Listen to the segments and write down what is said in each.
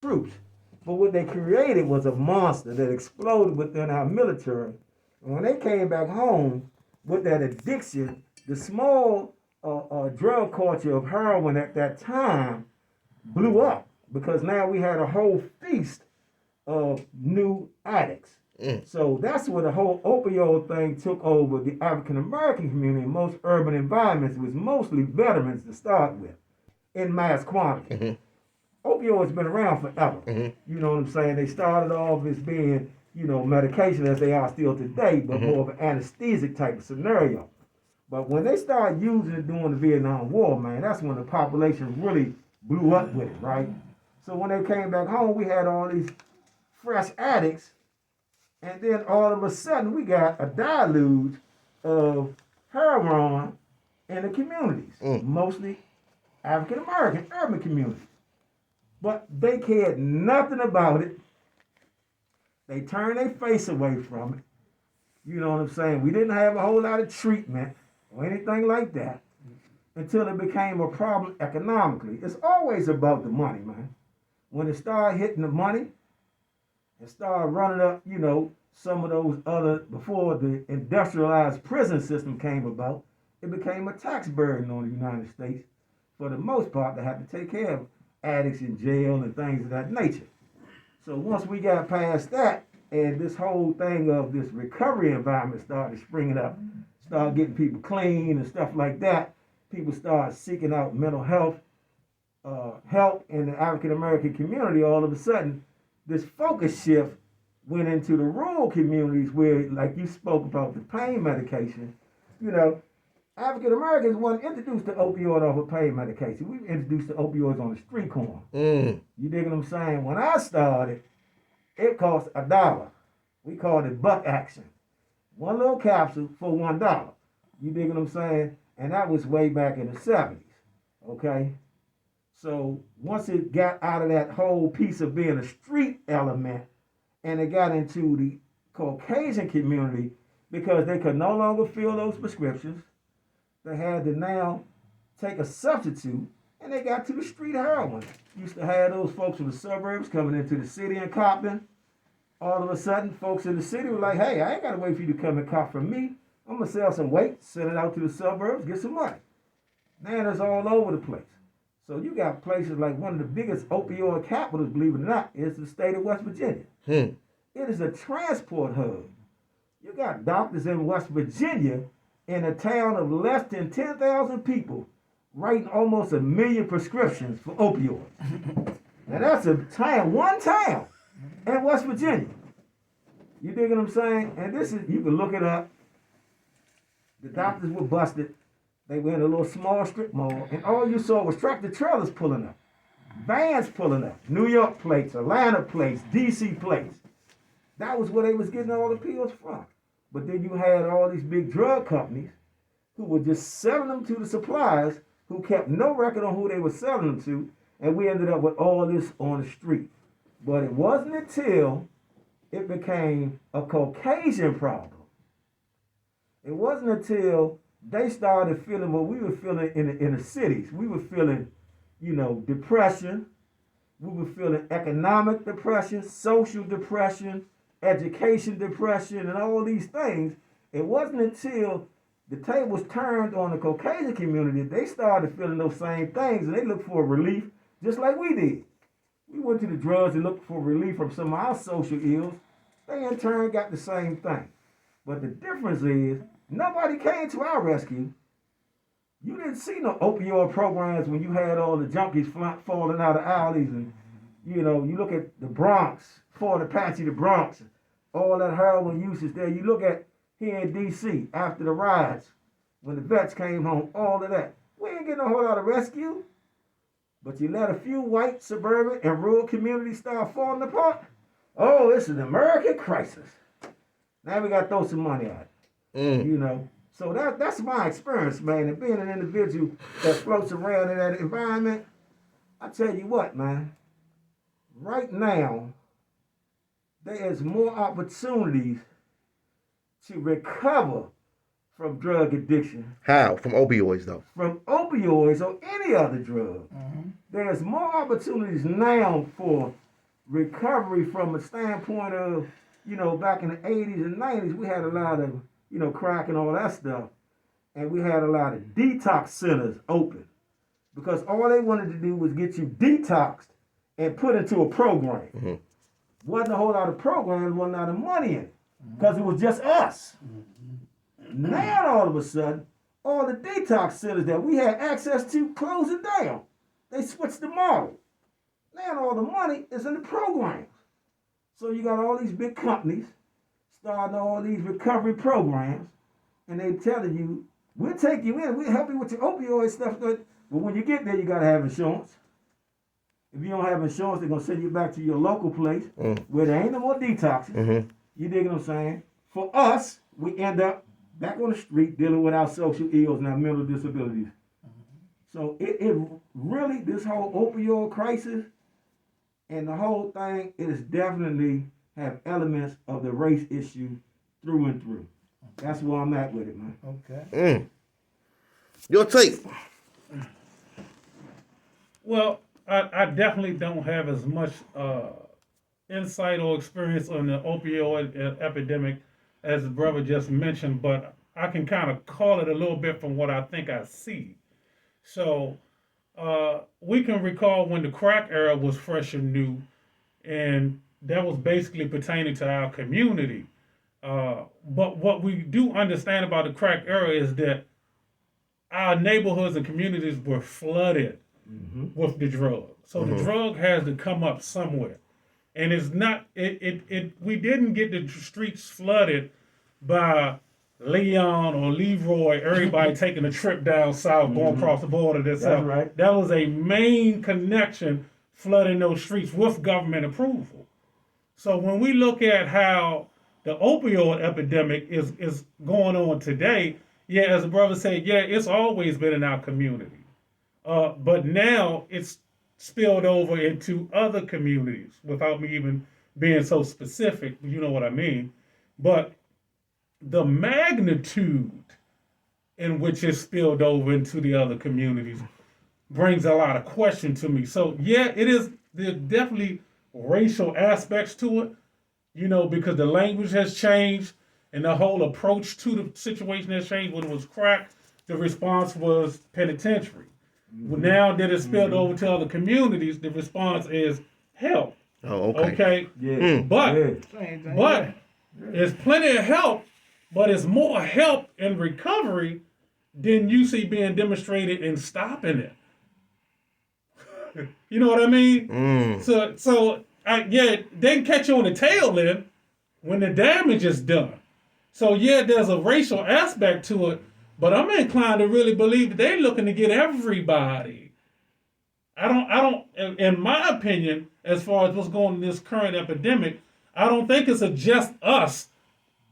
troops. But what they created was a monster that exploded within our military. And when they came back home with that addiction, the small drug culture of heroin at that time blew up because now we had a whole feast of new addicts. So that's where the whole opioid thing took over the African American community in most urban environments. It was mostly veterans to start with in mass quantity. Opioids been around forever. You know what I'm saying? They started off as being, medication as they are still today, but more of an anesthetic type of scenario. But when they started using it during the Vietnam War, man, that's when the population really blew up with it, right? So when they came back home, we had all these fresh addicts, and then all of a sudden we got a deluge of heroin in the communities, mostly African American urban communities. But they cared nothing about it. They turned their face away from it. You know what I'm saying? We didn't have a whole lot of treatment or anything like that until it became a problem economically. It's always about the money, man. When it started hitting the money and started running up, some of those other, before the industrialized prison system came about, it became a tax burden on the United States. For the most part, they had to take care of addicts in jail and things of that nature. So once we got past that, and this whole thing of this recovery environment started springing up, started getting people clean and stuff like that, people started seeking out mental health help in the African American community. All of a sudden, this focus shift went into the rural communities where, like you spoke about the pain medication, African Americans weren't introduced to opioid off of pain medication. We were introduced to opioids on the street corner. You dig what I'm saying? When I started, it cost $1. We called it buck action. One little capsule for $1. You dig what I'm saying? And that was way back in the 70s. Okay? So once it got out of that whole piece of being a street element and it got into the Caucasian community, because they could no longer fill those prescriptions, they had to now take a substitute, and they got to the street heroin. Used to have those folks from the suburbs coming into the city and copping. All of a sudden, folks in the city were like, hey, I ain't got to wait for you to come and cop from me. I'm going to sell some weight, send it out to the suburbs, get some money. Now it's all over the place. So you got places like one of the biggest opioid capitals, believe it or not, is the state of West Virginia. It is a transport hub. You got doctors in West Virginia in a town of less than 10,000 people writing almost 1 million prescriptions for opioids. Now that's a town, one town in West Virginia. You dig what I'm saying? And this is, you can look it up. The doctors were busted. They were in a little small strip mall, and all you saw was tractor trailers pulling up, vans pulling up, New York plates, Atlanta plates, DC plates. That was where they was getting all the pills from. But then you had all these big drug companies who were just selling them to the suppliers who kept no record on who they were selling them to, and we ended up with all this on the street. But it wasn't until it became a Caucasian problem. It wasn't until they started feeling what we were feeling in the cities. We were feeling, depression. We were feeling economic depression, social depression, education depression, and all these things. It wasn't until the tables turned on the Caucasian community that they started feeling those same things, and they looked for relief just like we did. We went to the drugs and looked for relief from some of our social ills. They in turn got the same thing. But the difference is nobody came to our rescue. You didn't see no opioid programs when you had all the junkies falling out of alleys, and you look at the Bronx, Fort Apache, the Bronx, all that heroin usage there. You look at here in D.C. after the riots, when the vets came home, all of that. We ain't getting a whole lot of rescue, but you let a few white, suburban, and rural communities start falling apart. Oh, it's an American crisis. Now we got to throw some money at it. So that's my experience, man. And being an individual that floats around in that environment, I tell you what, man. Right now, there is more opportunities to recover from drug addiction. How? From opioids, though? From opioids or any other drug. There's more opportunities now for recovery from a standpoint of, back in the 80s and 90s, we had a lot of, crack and all that stuff. And we had a lot of detox centers open because all they wanted to do was get you detoxed and put into a program. Mm-hmm. Wasn't a whole lot of programs, wasn't a lot of money in it because it was just us. Mm-hmm. Now all of a sudden, all the detox centers that we had access to closing down. They switched the model. Now all the money is in the programs. So you got all these big companies starting all these recovery programs, and they telling you, we'll take you in, we'll help you with your opioid stuff, but when you get there, you got to have insurance. If you don't have insurance, they're going to send you back to your local place where there ain't no more detoxes. Mm-hmm. You dig what I'm saying? For us, we end up back on the street dealing with our social ills and our mental disabilities. So it really, this whole opioid crisis and the whole thing, it is definitely have elements of the race issue through and through. That's where I'm at with it, man. Okay. Your take. Well, I definitely don't have as much insight or experience on the opioid epidemic as the brother just mentioned, but I can kind of call it a little bit from what I think I see. So we can recall when the crack era was fresh and new, and that was basically pertaining to our community. But what we do understand about the crack era is that our neighborhoods and communities were flooded with the drug. So the drug has to come up somewhere. And it's not, we didn't get the streets flooded by Leon or Leroy, everybody taking a trip down south, going across the border. That's right. That was a main connection, flooding those streets with government approval. So when we look at how the opioid epidemic is going on today, yeah, as the brother said, yeah, it's always been in our community. But now it's spilled over into other communities without me even being so specific, you know what I mean. But the magnitude in which it's spilled over into the other communities brings a lot of question to me. So yeah, there's definitely racial aspects to it, because the language has changed and the whole approach to the situation has changed. When it was crack, the response was penitentiary. Well, now that it's spilled over to other communities, the response is help. Oh, okay. Yeah. But there's plenty of help, but it's more help in recovery than you see being demonstrated in stopping it. You know what I mean? So they can catch you on the tail end when the damage is done. So yeah, there's a racial aspect to it, but I'm inclined to really believe that they're looking to get everybody. I don't, in my opinion, as far as what's going on in this current epidemic, I don't think it's just us.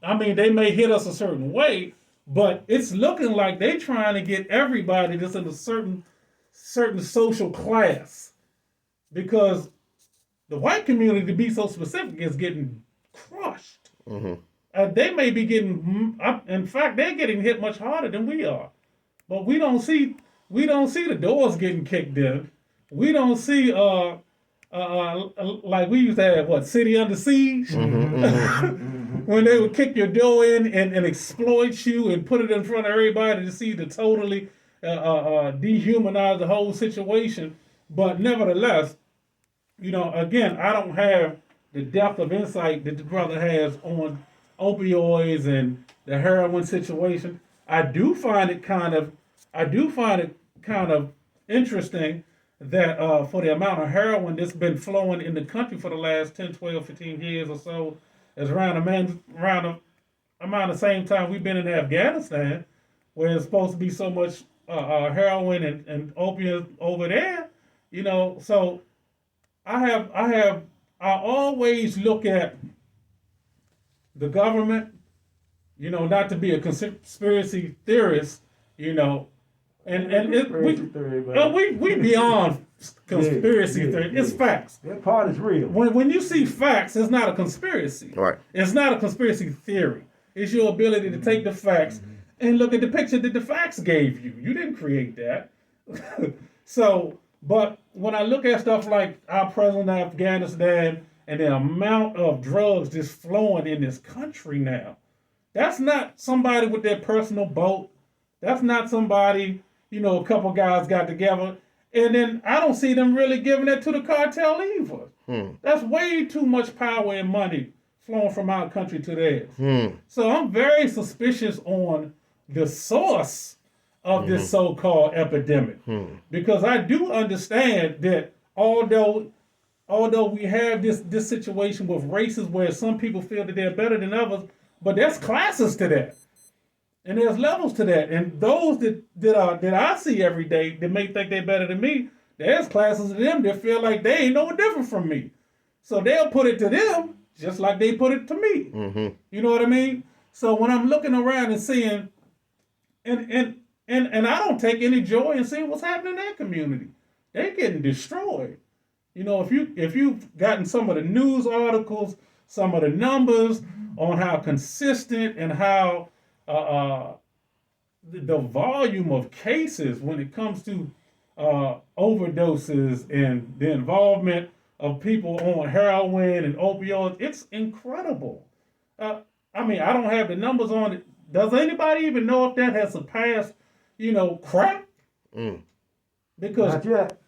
I mean, they may hit us a certain way, but it's looking like they're trying to get everybody that's in a certain social class, because the white community, to be so specific, is getting crushed. They may be getting, in fact, they're getting hit much harder than we are. But we don't see the doors getting kicked in. We don't see like we used to have City Under Siege, when they would kick your door in and exploit you and put it in front of everybody to see to totally dehumanize the whole situation. But nevertheless, again, I don't have the depth of insight that the brother has on opioids and the heroin situation. I do find it kind of interesting that for the amount of heroin that's been flowing in the country for the last 10, 12, 15 years or so, is around the same time we've been in Afghanistan, where it's supposed to be so much heroin and opium over there. So I always look at the government, not to be a conspiracy theorist, and we beyond conspiracy theory. It's facts. That part is real. When you see facts, it's not a conspiracy. Right. It's not a conspiracy theory. It's your ability to take the facts and look at the picture that the facts gave you. You didn't create that. So But when I look at stuff like our president of Afghanistan and the amount of drugs just flowing in this country now, that's not somebody with their personal boat. That's not somebody, a couple guys got together. And then I don't see them really giving that to the cartel either. That's way too much power and money flowing from our country to theirs. So I'm very suspicious on the source of this so-called epidemic. Because I do understand that although we have this situation with races where some people feel that they're better than others, but there's classes to that. And there's levels to that. And those that I see every day that may think they're better than me, there's classes of them that feel like they ain't no different from me. So they'll put it to them just like they put it to me. You know what I mean? So when I'm looking around and seeing, and I don't take any joy in seeing what's happening in that community. They're getting destroyed. If you've gotten some of the news articles, some of the numbers on how consistent and how the volume of cases when it comes to overdoses and the involvement of people on heroin and opioids, it's incredible. I don't have the numbers on it. Does anybody even know if that has surpassed, crack? Because not yet.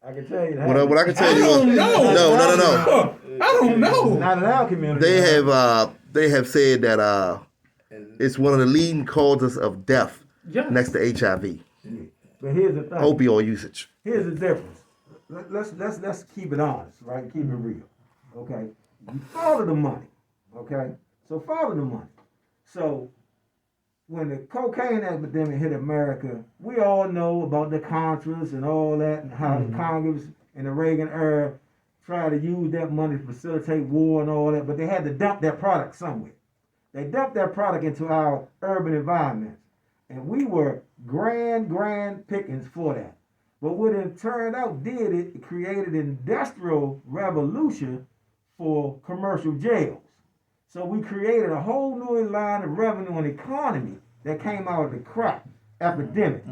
I can tell you that. What I can tell you, I don't know. No. I don't know. Not in our community. They have said that it's one of the leading causes of death next to HIV. But here's the thing. Opioid usage. Here's the difference. Let's keep it honest, right? Keep it real. Okay? You follow the money. Okay? So follow the money. So when the cocaine epidemic hit America, we all know about the Contras and all that, and how the Congress in the Reagan era tried to use that money to facilitate war and all that, but they had to dump that product somewhere. They dumped that product into our urban environments, and we were grand pickings for that. But what it turned out it created an industrial revolution for commercial jails. So we created a whole new line of revenue and economy that came out of the crack epidemic.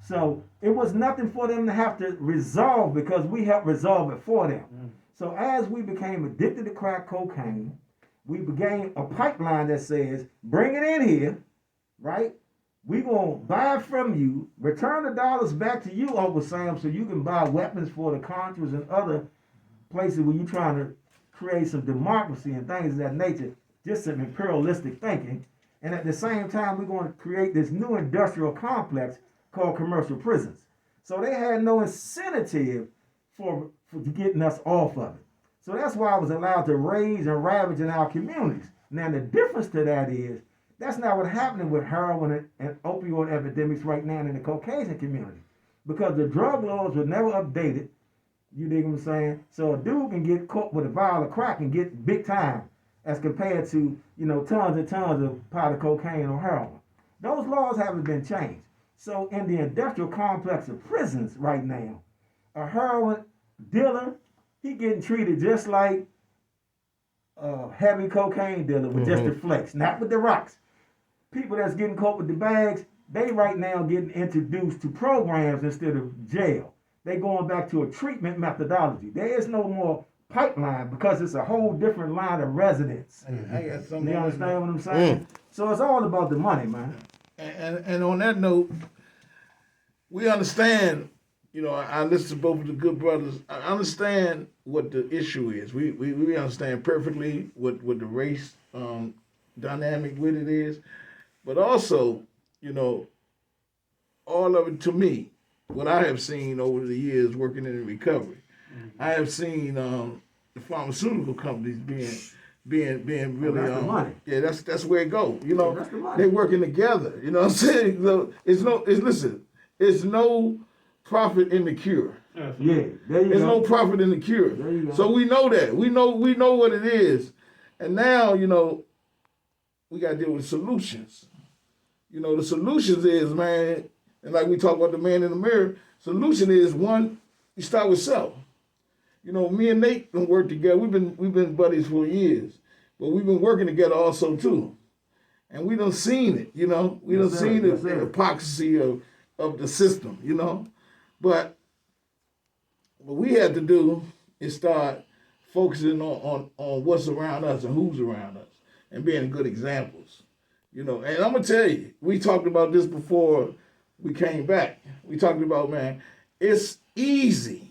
So it was nothing for them to have to resolve because we helped resolve it for them. So as we became addicted to crack cocaine, we began a pipeline that says, bring it in here, right? We're going to buy it from you, return the dollars back to you, Uncle Sam, so you can buy weapons for the Contras and other places where you're trying to create some democracy and things of that nature, just some imperialistic thinking. And at the same time, we're going to create this new industrial complex called commercial prisons. So they had no incentive for getting us off of it. So that's why I was allowed to raise and ravage in our communities. Now, the difference to that is, that's not what's happening with heroin and opioid epidemics right now in the Caucasian community. Because the drug laws were never updated. You dig what I'm saying? So a dude can get caught with a vial of crack and get big time as compared to, tons and tons of powder cocaine or heroin. Those laws haven't been changed. So in the industrial complex of prisons right now, a heroin dealer, he getting treated just like a heavy cocaine dealer with just the flex, not with the rocks. People that's getting caught with the bags, they right now getting introduced to programs instead of jail. They going back to a treatment methodology. There is no more pipeline because it's a whole different line of residence. I got something. You understand what I'm saying? So it's all about the money, man. And on that note, we understand, I listen to both of the good brothers. I understand what the issue is. We understand perfectly what the race dynamic with it is. But also, all of it to me, what I have seen over the years working in recovery, I have seen the pharmaceutical companies being really that's the money. Yeah, that's where it goes. That's the money. They working together. You know what I'm saying? So it's no profit in the cure. Yeah, there you There's go. no profit in the cure. There you go. So we know that. We know what it is. And now, we got to deal with solutions. The solutions is, man, and like we talk about the man in the mirror, solution is, one, you start with self. Me and Nate don't work together. We've been buddies for years. But we've been working together also too. And we done seen it, We done seen the hypocrisy of the system, But what we have to do is start focusing on what's around us and who's around us and being good examples. You know, and I'm gonna tell you, we talked about this before we came back. We talked about, man, it's easy